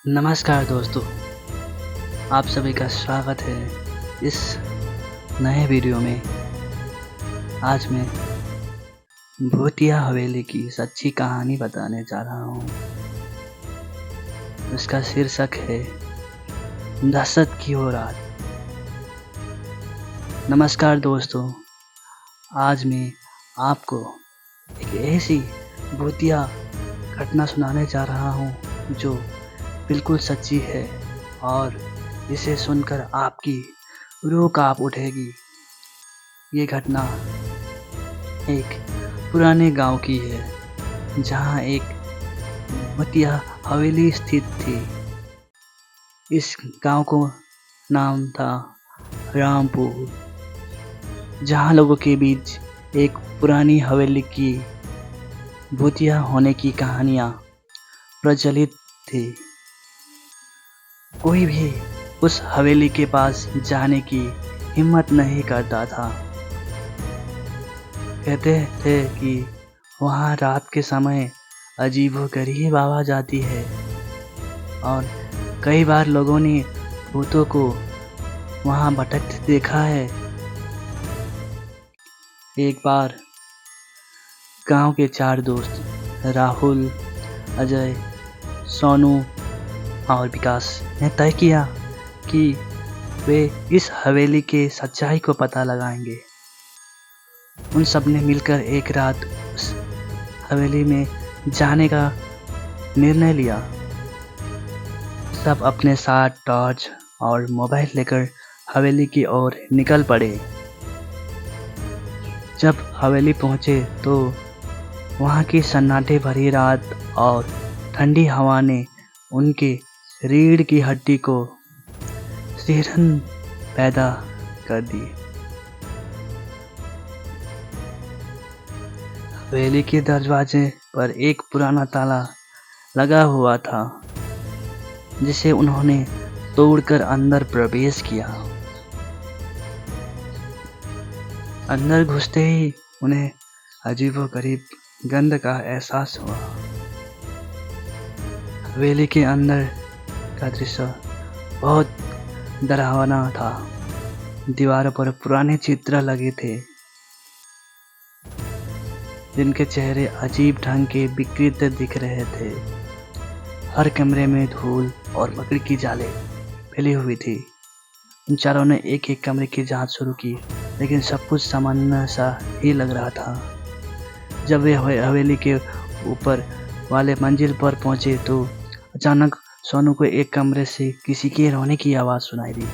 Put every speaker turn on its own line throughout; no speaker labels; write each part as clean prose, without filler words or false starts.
नमस्कार दोस्तों, आप सभी का स्वागत है इस नए वीडियो में। आज मैं भूतिया हवेली की सच्ची कहानी बताने जा रहा हूँ। उसका शीर्षक है दहशत की वो रात। नमस्कार दोस्तों, आज मैं आपको एक ऐसी भूतिया घटना सुनाने जा रहा हूँ जो बिल्कुल सच्ची है और इसे सुनकर आपकी रूह कांप उठेगी। ये घटना एक पुराने गांव की है जहां एक भूतिया हवेली स्थित थी। इस गांव को नाम था रामपुर, जहां लोगों के बीच एक पुरानी हवेली की भूतिया होने की कहानियां प्रचलित थी। कोई भी उस हवेली के पास जाने की हिम्मत नहीं करता था। कहते थे कि वहाँ रात के समय अजीबोगरीब आवाज़ आती है और कई बार लोगों ने भूतों को वहाँ भटकते देखा है। एक बार गांव के 4 दोस्त राहुल, अजय, सोनू और विकास ने तय किया कि वे इस हवेली के सच्चाई को पता लगाएंगे। उन सब ने मिलकर एक रात उस हवेली में जाने का निर्णय लिया। सब अपने साथ टॉर्च और मोबाइल लेकर हवेली की ओर निकल पड़े। जब हवेली पहुंचे तो वहां की सन्नाटे भरी रात और ठंडी हवा ने उनके रीढ़ की हड्डी को सिहरन पैदा कर दी। हवेली के दरवाजे पर एक पुराना ताला लगा हुआ था, जिसे उन्होंने तोड़कर अंदर प्रवेश किया। अंदर घुसते ही उन्हें अजीबोगरीब गंध का एहसास हुआ। हवेली के अंदर का दृश्य बहुत डरावना था। दीवारों पर पुराने चित्र लगे थे, जिनके चेहरे अजीब ढंग के विकृत दिख रहे थे। हर कमरे में धूल और मकड़ी की जाले फैली हुई थी। उन चारों ने एक एक कमरे की जांच शुरू की, लेकिन सब कुछ सामान्य सा ही लग रहा था। जब वे हवेली के ऊपर वाले मंजिल पर पहुंचे तो अचानक सोनू को एक कमरे से किसी के रोने की आवाज़ सुनाई दी।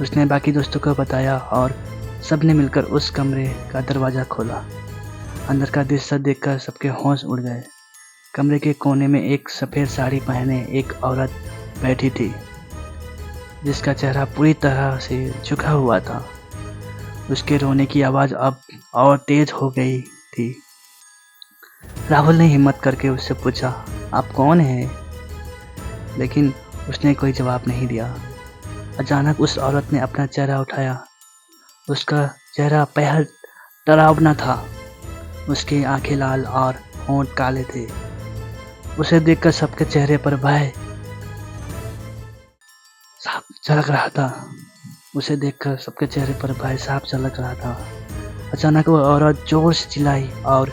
उसने बाकी दोस्तों को बताया और सबने मिलकर उस कमरे का दरवाज़ा खोला। अंदर का दृश्य देखकर सबके होश उड़ गए। कमरे के कोने में एक सफ़ेद साड़ी पहने एक औरत बैठी थी, जिसका चेहरा पूरी तरह से झुका हुआ था। उसके रोने की आवाज़ अब और तेज हो गई थी। राहुल ने हिम्मत करके उससे पूछा, आप कौन हैं? लेकिन उसने कोई जवाब नहीं दिया। अचानक उस औरत ने अपना चेहरा उठाया। उसका चेहरा बेहद डरावना था। उसकी आंखें लाल और होंठ काले थे। उसे देखकर सबके चेहरे पर भय साफ झलक रहा था। अचानक वो औरत जोर से चिल्लाई और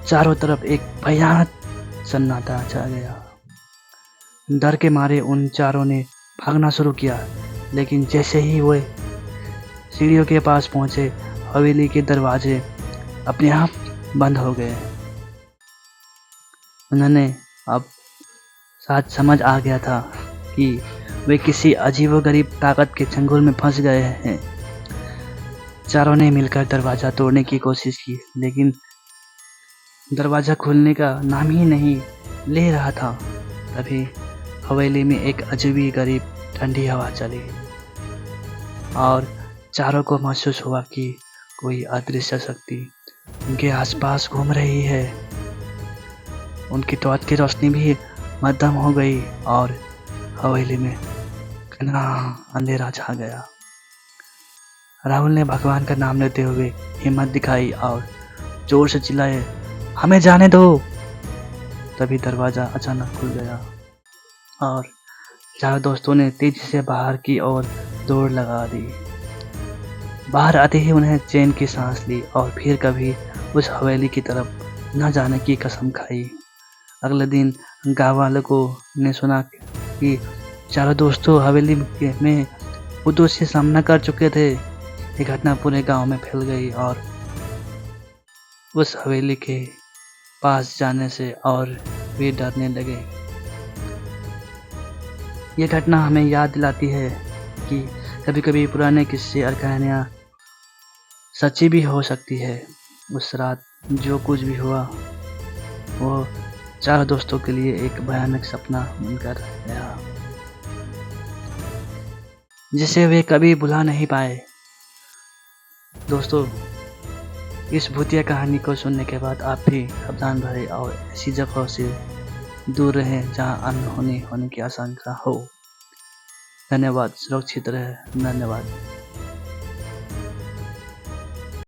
चारों तरफ एक भयानक सन्नाटा छा गया। डर के मारे उन चारों ने भागना शुरू किया, लेकिन जैसे ही वे सीढ़ियों के पास पहुंचे, हवेली के दरवाजे अपने आप बंद हो गए। उन्हें अब साथ समझ आ गया था कि वे किसी अजीबोगरीब ताकत के चंगुल में फंस गए हैं। चारों ने मिलकर दरवाज़ा तोड़ने की कोशिश की, लेकिन दरवाज़ा खुलने का नाम ही नहीं ले रहा था। तभी हवेली में एक अजीबोगरीब ठंडी हवा चली और चारों को महसूस हुआ कि कोई अदृश्य शक्ति उनके आसपास घूम रही है। उनकी टॉर्च की रोशनी भी मध्यम हो गई और हवेली में घना अंधेरा छा गया। राहुल ने भगवान का नाम लेते हुए हिम्मत दिखाई और जोर से चिल्लाए, हमें जाने दो। तभी दरवाज़ा अचानक खुल गया और चारों दोस्तों ने तेजी से बाहर की ओर दौड़ लगा दी। बाहर आते ही उन्हें चैन की सांस ली और फिर कभी उस हवेली की तरफ न जाने की कसम खाई। अगले दिन गाँव वालों ने सुना कि चारों दोस्तों हवेली में भूतों से सामना कर चुके थे। ये घटना पूरे गांव में फैल गई और उस हवेली के पास जाने से और भी डरने लगे। ये घटना हमें याद दिलाती है कि कभी-कभी पुराने किस्से और कहानियाँ सच्ची भी हो सकती है। उस रात जो कुछ भी हुआ वो चारों दोस्तों के लिए एक भयानक सपना बनकर रहा, जिसे वे कभी भुला नहीं पाए। दोस्तों, इस भूतिया कहानी को सुनने के बाद आप भी सावधान रहें और ऐसी जगहों से दूर रहें जहां अनहोनी होने की आशंका हो। धन्यवाद। सुरक्षित रहें। धन्यवाद।